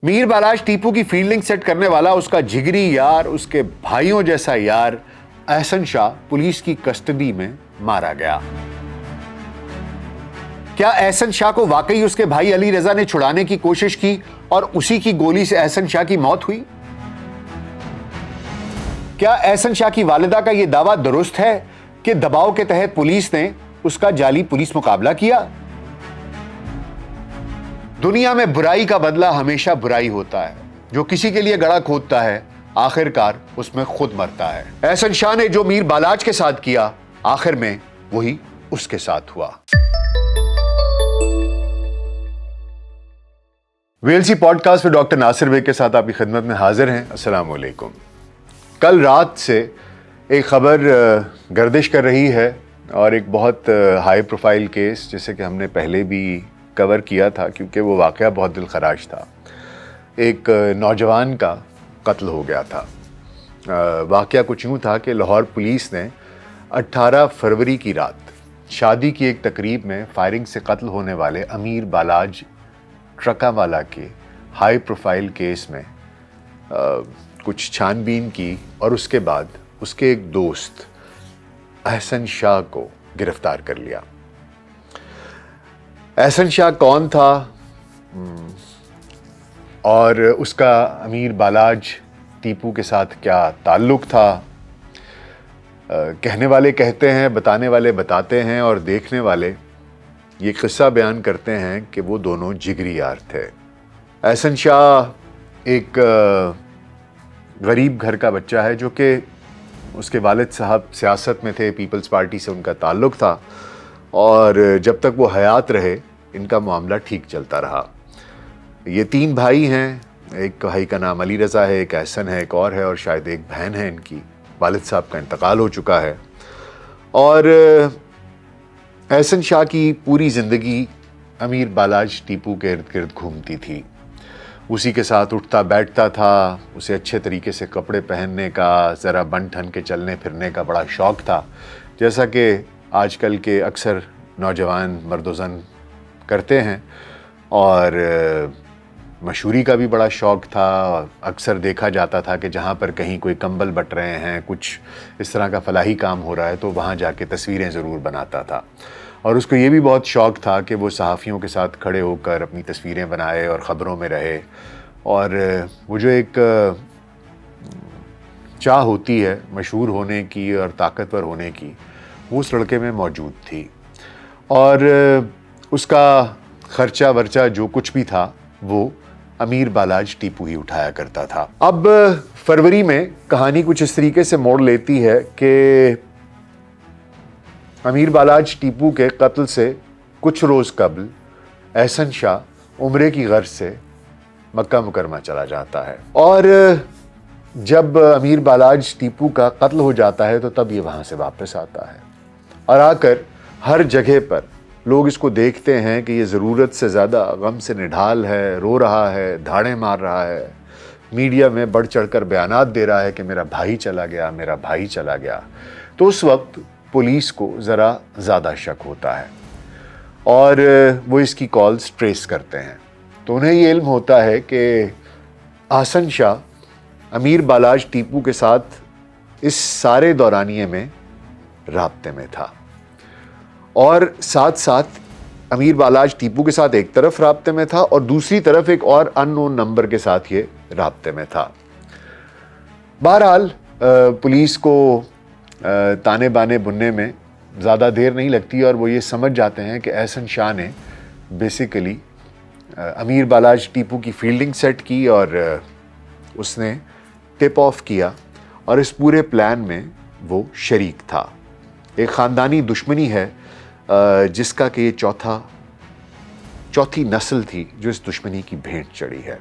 میر بالاج ٹیپو کی fielding set کرنے والا اس کا جگری یار، اس کے بھائیوں جیسا یار احسن شاہ پولیس کی کسٹڈی میں مارا گیا۔ کیا احسن شاہ کو واقعی اس کے بھائی علی رضا نے چھڑانے کی کوشش کی اور اسی کی گولی سے احسن شاہ کی موت ہوئی؟ کیا احسن شاہ کی والدہ کا یہ دعویٰ درست ہے کہ دباؤ کے تحت پولیس نے اس کا جعلی پولیس مقابلہ کیا؟ دنیا میں برائی کا بدلہ ہمیشہ برائی ہوتا ہے۔ جو کسی کے لیے گڑھا کھودتا ہے آخرکار اس میں خود مرتا ہے۔ احسن شاہ نے جو میر بالاج کے ساتھ کیا آخر میں وہی اس کے ساتھ ہوا۔ ویلسی پوڈ کاسٹ میں ڈاکٹر ناصر بیگ کے ساتھ آپ کی خدمت میں حاضر ہیں۔ السلام علیکم۔ کل رات سے ایک خبر گردش کر رہی ہے اور ایک بہت ہائی پروفائل کیس جسے کہ ہم نے پہلے بھی کور کیا تھا کیونکہ وہ واقعہ بہت دل خراش تھا۔ ایک نوجوان کا قتل ہو گیا تھا۔ واقعہ کچھ یوں تھا کہ لاہور پولیس نے 18 فروری کی رات شادی کی ایک تقریب میں فائرنگ سے قتل ہونے والے امیر بالاج ٹرکا والا کے ہائی پروفائل کیس میں کچھ چھان بین کی اور اس کے بعد اس کے ایک دوست احسن شاہ کو گرفتار کر لیا۔ احسن شاہ کون تھا اور اس کا امیر بالاج ٹیپو کے ساتھ کیا تعلق تھا؟ کہنے والے کہتے ہیں، بتانے والے بتاتے ہیں اور دیکھنے والے یہ قصہ بیان کرتے ہیں کہ وہ دونوں جگری یار تھے۔ احسن شاہ ایک غریب گھر کا بچہ ہے جو کہ اس کے والد صاحب سیاست میں تھے، پیپلز پارٹی سے ان کا تعلق تھا اور جب تک وہ حیات رہے ان کا معاملہ ٹھیک چلتا رہا۔ یہ 3 بھائی ہیں، ایک بھائی کا نام علی رضا ہے، ایک احسن ہے، ایک اور ہے اور شاید ایک بہن ہے ان کی۔ والد صاحب کا انتقال ہو چکا ہے اور احسن شاہ کی پوری زندگی امیر بالاج ٹیپو کے ارد گرد گھومتی تھی۔ اسی کے ساتھ اٹھتا بیٹھتا تھا، اسے اچھے طریقے سے کپڑے پہننے کا، ذرا بن ٹھن کے چلنے پھرنے کا بڑا شوق تھا، جیسا کہ آج کل کے اکثر نوجوان مرد و زن کرتے ہیں۔ اور مشہوری کا بھی بڑا شوق تھا۔ اکثر دیکھا جاتا تھا کہ جہاں پر کہیں کوئی کمبل بٹ رہے ہیں، کچھ اس طرح کا فلاحی کام ہو رہا ہے تو وہاں جا کے تصویریں ضرور بناتا تھا۔ اور اس کو یہ بھی بہت شوق تھا کہ وہ صحافیوں کے ساتھ کھڑے ہو کر اپنی تصویریں بنائے اور خبروں میں رہے۔ اور وہ جو ایک چاہ ہوتی ہے مشہور ہونے کی اور طاقتور ہونے کی، وہ اس لڑکے میں موجود تھی۔ اور اس کا خرچہ ورچہ جو کچھ بھی تھا وہ امیر بالاج ٹیپو ہی اٹھایا کرتا تھا۔ اب فروری میں کہانی کچھ اس طریقے سے موڑ لیتی ہے کہ امیر بالاج ٹیپو کے قتل سے کچھ روز قبل احسن شاہ عمرے کی غرض سے مکہ مکرمہ چلا جاتا ہے اور جب امیر بالاج ٹیپو کا قتل ہو جاتا ہے تو تب یہ وہاں سے واپس آتا ہے اور آ کر ہر جگہ پر لوگ اس کو دیکھتے ہیں کہ یہ ضرورت سے زیادہ غم سے نڈھال ہے، رو رہا ہے، دھاڑیں مار رہا ہے، میڈیا میں بڑھ چڑھ کر بیانات دے رہا ہے کہ میرا بھائی چلا گیا، میرا بھائی چلا گیا۔ تو اس وقت پولیس کو ذرا زیادہ شک ہوتا ہے اور وہ اس کی کالز ٹریس کرتے ہیں۔ تو انہیں یہ علم ہوتا ہے کہ احسن شاہ امیر بالاج ٹیپو کے ساتھ اس سارے دورانیے میں رابطے میں تھا اور ساتھ ساتھ امیر بالاج ٹیپو کے ساتھ ایک طرف رابطے میں تھا اور دوسری طرف ایک اور ان نون نمبر کے ساتھ یہ رابطے میں تھا۔ بہرحال پولیس کو تانے بانے بننے میں زیادہ دیر نہیں لگتی اور وہ یہ سمجھ جاتے ہیں کہ احسن شاہ نے بیسیکلی امیر بالاج ٹیپو کی فیلڈنگ سیٹ کی اور اس نے ٹپ آف کیا اور اس پورے پلان میں وہ شریک تھا۔ ایک خاندانی دشمنی ہے جس کا کہ یہ چوتھی نسل تھی جو اس دشمنی کی بھینٹ چڑھی ہے۔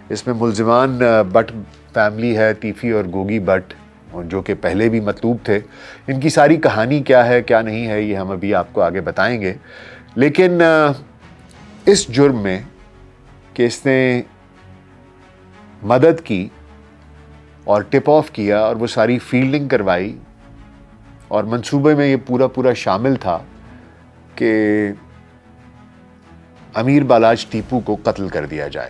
اس میں ملزمان بٹ فیملی ہے، تیفی اور گوگی بٹ، جو کہ پہلے بھی مطلوب تھے۔ ان کی ساری کہانی کیا ہے کیا نہیں ہے یہ ہم ابھی آپ کو آگے بتائیں گے، لیکن اس جرم میں کہ اس نے مدد کی اور ٹپ آف کیا اور وہ ساری فیلڈنگ کروائی اور منصوبے میں یہ پورا شامل تھا کہ امیر بالاج ٹیپو کو قتل کر دیا جائے۔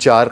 4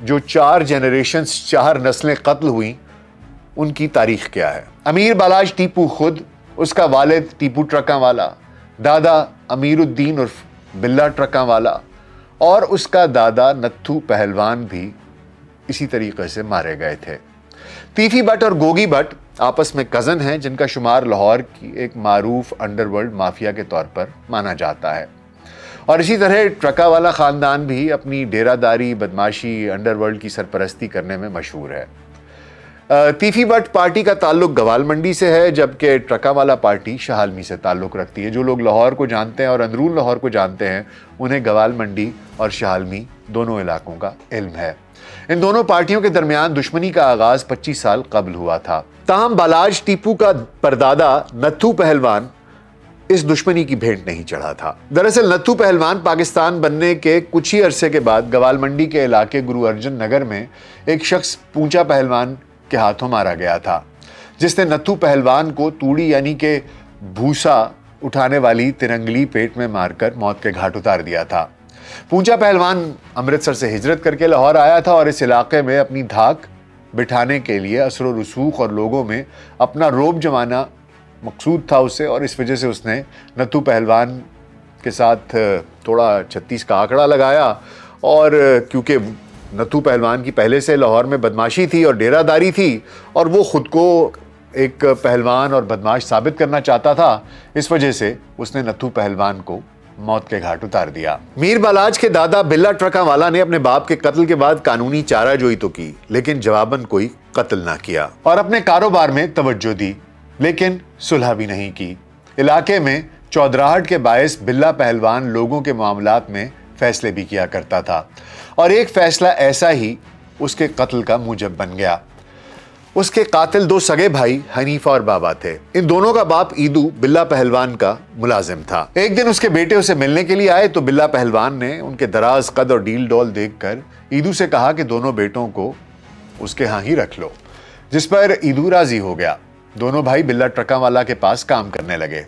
جو 4 جنریشنز 4 نسلیں قتل ہوئیں ان کی تاریخ کیا ہے۔ امیر بالاج ٹیپو خود، اس کا والد ٹیپو ٹرکاں والا، دادا امیر الدین عرف بلا ٹرکاں والا اور اس کا دادا نتھو پہلوان بھی اسی طریقے سے مارے گئے تھے۔ تیفی بٹ اور گوگی بٹ آپس میں کزن ہیں جن کا شمار لاہور کی ایک معروف انڈر ورلڈ مافیا کے طور پر مانا جاتا ہے، اور اسی طرح ٹرکا والا خاندان بھی اپنی ڈیرہ داری، بدماشی، انڈر ورلڈ کی سرپرستی کرنے میں مشہور ہے۔ تیفی بٹ پارٹی کا تعلق گوال منڈی سے ہے، جبکہ ٹرکا والا پارٹی شہالمی سے تعلق رکھتی ہے۔ جو لوگ لاہور کو جانتے ہیں اور اندرون لاہور کو جانتے ہیں انہیں گوال منڈی اور شہالمی دونوں علاقوں کا علم ہے۔ ان دونوں پارٹیوں کے درمیان دشمنی کا آغاز 25 سال قبل ہوا تھا، تاہم بالاج ٹیپو کا پردادا نتھو پہلوان اس دشمنی کی بھینٹ نہیں چڑھا تھا۔ دراصل نتھو پہلوان پاکستان بننے کے کچھ ہی عرصے کے بعد گوال منڈی کے علاقے گرو ارجن نگر میں ایک شخص پونچا پہلوان کے ہاتھوں مارا گیا تھا، جس نے نتھو پہلوان کو توڑی یعنی کہ بھوسا اٹھانے والی ترنگلی پیٹ میں مار کر موت کے گھاٹ اتار دیا تھا۔ پونچا پہلوان امرتسر سے ہجرت کر کے لاہور آیا تھا اور اس علاقے میں اپنی دھاک بٹھانے کے لیے اثر و رسوخ اور لوگوں میں اپنا روب جمانا مقصود تھا اسے، اور اس وجہ سے اس نے نتھو پہلوان کے ساتھ تھوڑا 36 کا آنکڑا لگایا، اور کیونکہ نتھو پہلوان کی پہلے سے لاہور میں بدماشی تھی اور ڈیرہ داری تھی اور وہ خود کو ایک پہلوان اور بدماش ثابت کرنا چاہتا تھا، اس وجہ سے اس نے نتھو پہلوان کو موت کے گھاٹ اتار دیا۔ میر بالاج کے دادا بلا ٹرکاں والا نے اپنے باپ کے قتل کے بعد قانونی چارہ جوئی تو کی، لیکن جواباً کوئی قتل نہ کیا، اور اپنے کاروبار میں توجہ دی، لیکن صلح بھی نہیں کی۔ علاقے میں چودراہٹ کے باعث بلا پہلوان لوگوں کے معاملات میں فیصلے بھی کیا کرتا تھا، اور ایک فیصلہ ایسا ہی اس کے قتل کا موجب بن گیا۔ اس کے قاتل 2 سگے بھائی حنیفہ اور بابا تھے۔ ان دونوں کا باپ ایدو بلا پہلوان کا ملازم تھا۔ ایک دن اس کے بیٹے اسے ملنے کے لیے آئے تو بلا پہلوان نے ان کے دراز قد اور ڈیل ڈول دیکھ کر ایدو سے کہا کہ دونوں بیٹوں کو اس کے ہاں ہی رکھ لو، جس پر ایدو راضی ہو گیا۔ دونوں بھائی بلا ٹرکاں والا کے پاس کام کرنے لگے،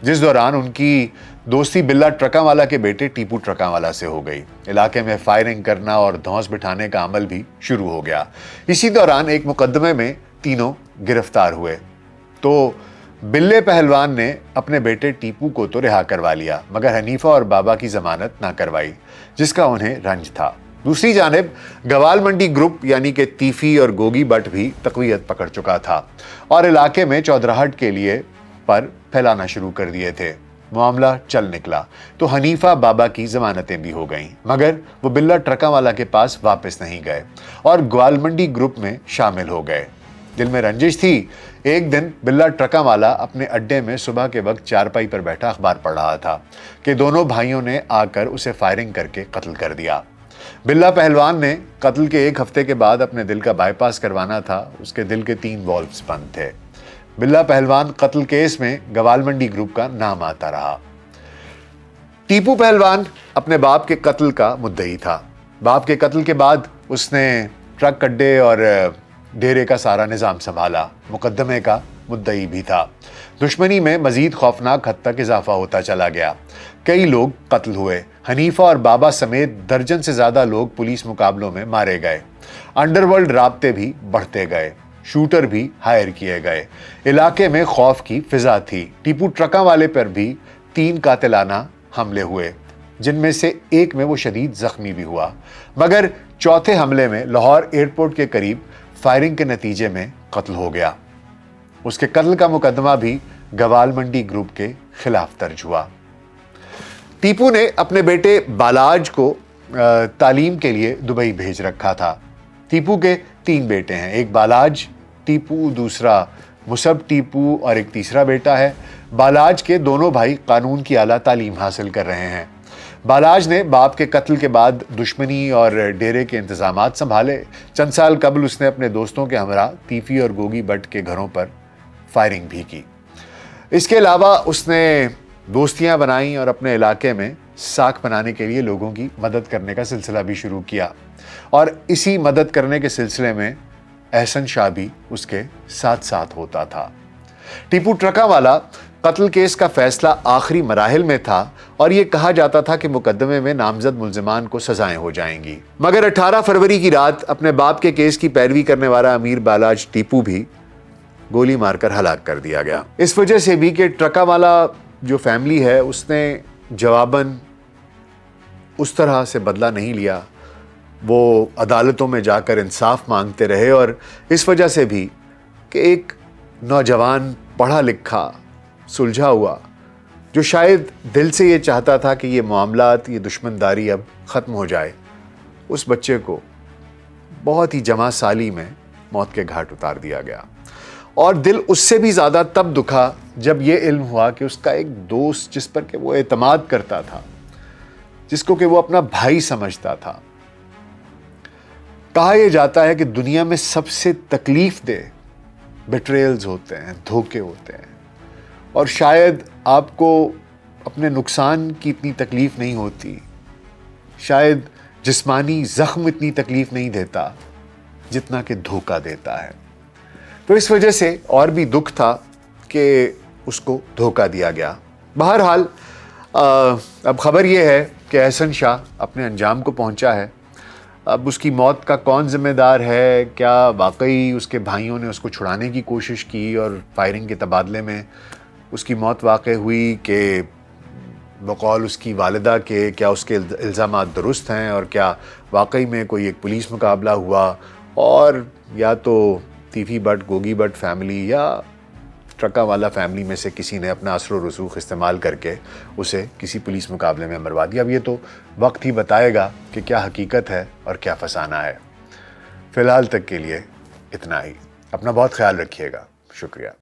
جس دوران ان کی دوستی بلا ٹرکاں والا کے بیٹے ٹیپو ٹرکاں والا سے ہو گئی۔ علاقے میں فائرنگ کرنا اور دھونس بٹھانے کا عمل بھی شروع ہو گیا۔ اسی دوران ایک مقدمے میں تینوں گرفتار ہوئے تو بلے پہلوان نے اپنے بیٹے ٹیپو کو تو رہا کروا لیا، مگر حنیفہ اور بابا کی ضمانت نہ کروائی، جس کا انہیں رنج تھا۔ دوسری جانب گوال منڈی گروپ یعنی کہ تیفی اور گوگی بٹ بھی تقویت پکڑ چکا تھا اور علاقے میں چودراہٹ کے لیے پر پھیلانا شروع کر دیے تھے۔ معاملہ چل نکلا تو حنیفہ بابا کی ضمانتیں بھی ہو گئیں، مگر وہ بلا ٹرکاں والا کے پاس واپس نہیں گئے اور گوال منڈی گروپ میں شامل ہو گئے۔ دل میں رنجش تھی۔ ایک دن بلا ٹرکاں والا اپنے اڈے میں صبح کے وقت چارپائی پر بیٹھا اخبار پڑھ رہا تھا کہ دونوں بھائیوں نے آ کر اسے فائرنگ کر کے قتل کر دیا۔ بلا پہلوان نے قتل کے 1 ہفتے کے بعد اپنے دل کا بائی پاس کروانا تھا۔ اس کے دل کے 3 والوز بند تھے۔ بلا پہلوان قتل کیس میں گوال منڈی گروپ کا نام آتا رہا۔ ٹیپو پہلوان اپنے باپ کے قتل کا مدعی تھا۔ باپ کے قتل کے بعد اس نے ٹرک اڈے اور ڈیرے کا سارا نظام سنبھالا، مقدمے کا مدعی بھی تھا۔ دشمنی میں مزید خوفناک حد تک اضافہ ہوتا چلا گیا۔ کئی لوگ قتل ہوئے۔ حنیفہ اور بابا سمیت درجن سے زیادہ لوگ پولیس مقابلوں میں مارے گئے۔ انڈر ورلڈ رابطے بھی بڑھتے گئے، شوٹر بھی ہائر کیے گئے۔ علاقے میں خوف کی فضا تھی۔ ٹیپو ٹرکاں والے پر بھی 3 قاتلانہ حملے ہوئے، جن میں سے ایک میں وہ شدید زخمی بھی ہوا، مگر چوتھے حملے میں لاہور ایئرپورٹ کے قریب فائرنگ کے نتیجے میں قتل ہو گیا۔ اس کے قتل کا مقدمہ بھی گوال منڈی گروپ کے خلاف درج ہوا۔ ٹیپو نے اپنے بیٹے بالاج کو تعلیم کے لیے دبئی بھیج رکھا تھا۔ ٹیپو کے 3 بیٹے ہیں، ایک بالاج ٹیپو، دوسرا مصب ٹیپو اور ایک تیسرا بیٹا ہے۔ بالاج کے دونوں بھائی قانون کی اعلیٰ تعلیم حاصل کر رہے ہیں۔ بالاج نے باپ کے قتل کے بعد دشمنی اور ڈیرے کے انتظامات سنبھالے۔ چند سال قبل اس نے اپنے دوستوں کے ہمراہ تیفی اور گوگی بٹ کے گھروں پر فائرنگ بھی کی۔ اس کے علاوہ اس نے دوستیاں بنائیں اور اپنے علاقے میں ساکھ بنانے کے لیے لوگوں کی مدد کرنے کا سلسلہ بھی شروع کیا، اور اسی مدد کرنے کے سلسلے میں احسن شاہ بھی اس کے ساتھ ساتھ ہوتا تھا۔ ٹیپو ٹرکاں والا قتل کیس کا فیصلہ آخری مراحل میں تھا اور یہ کہا جاتا تھا کہ مقدمے میں نامزد ملزمان کو سزائیں ہو جائیں گی، مگر 18 فروری کی رات اپنے باپ کے کیس کی پیروی کرنے والا امیر بالاج ٹیپو بھی گولی مار کر ہلاک کر دیا گیا۔ اس وجہ سے بھی کہ ٹرکا والا جو فیملی ہے اس نے جواباً اس طرح سے بدلہ نہیں لیا، وہ عدالتوں میں جا کر انصاف مانگتے رہے، اور اس وجہ سے بھی کہ ایک نوجوان پڑھا لکھا سلجھا ہوا جو شاید دل سے یہ چاہتا تھا کہ یہ معاملات، یہ دشمنداری اب ختم ہو جائے، اس بچے کو بہت ہی جمع سالی میں موت کے گھاٹ اتار دیا گیا۔ اور دل اس سے بھی زیادہ تب دکھا جب یہ علم ہوا کہ اس کا ایک دوست جس پر کہ وہ اعتماد کرتا تھا، جس کو کہ وہ اپنا بھائی سمجھتا تھا، کہا یہ جاتا ہے کہ دنیا میں سب سے تکلیف دہ بیٹریلز ہوتے ہیں، دھوکے ہوتے ہیں، اور شاید آپ کو اپنے نقصان کی اتنی تکلیف نہیں ہوتی، شاید جسمانی زخم اتنی تکلیف نہیں دیتا جتنا کہ دھوکہ دیتا ہے۔ تو اس وجہ سے اور بھی دکھ تھا کہ اس کو دھوکہ دیا گیا۔ بہرحال اب خبر یہ ہے کہ احسن شاہ اپنے انجام کو پہنچا ہے۔ اب اس کی موت کا کون ذمہ دار ہے؟ کیا واقعی اس کے بھائیوں نے اس کو چھڑانے کی کوشش کی اور فائرنگ کے تبادلے میں اس کی موت واقع ہوئی، کہ بقول اس کی والدہ کے کیا اس کے الزامات درست ہیں، اور کیا واقعی میں کوئی ایک پولیس مقابلہ ہوا، اور یا تو تیفی بٹ، گوگی بٹ فیملی یا ٹرکا والا فیملی میں سے کسی نے اپنا اثر و رسوخ استعمال کر کے اسے کسی پولیس مقابلے میں مروا دیا۔ اب یہ تو وقت ہی بتائے گا کہ کیا حقیقت ہے اور کیا فسانہ ہے۔ فی الحال تک کے لیے اتنا ہی۔ اپنا بہت خیال رکھیے گا۔ شکریہ۔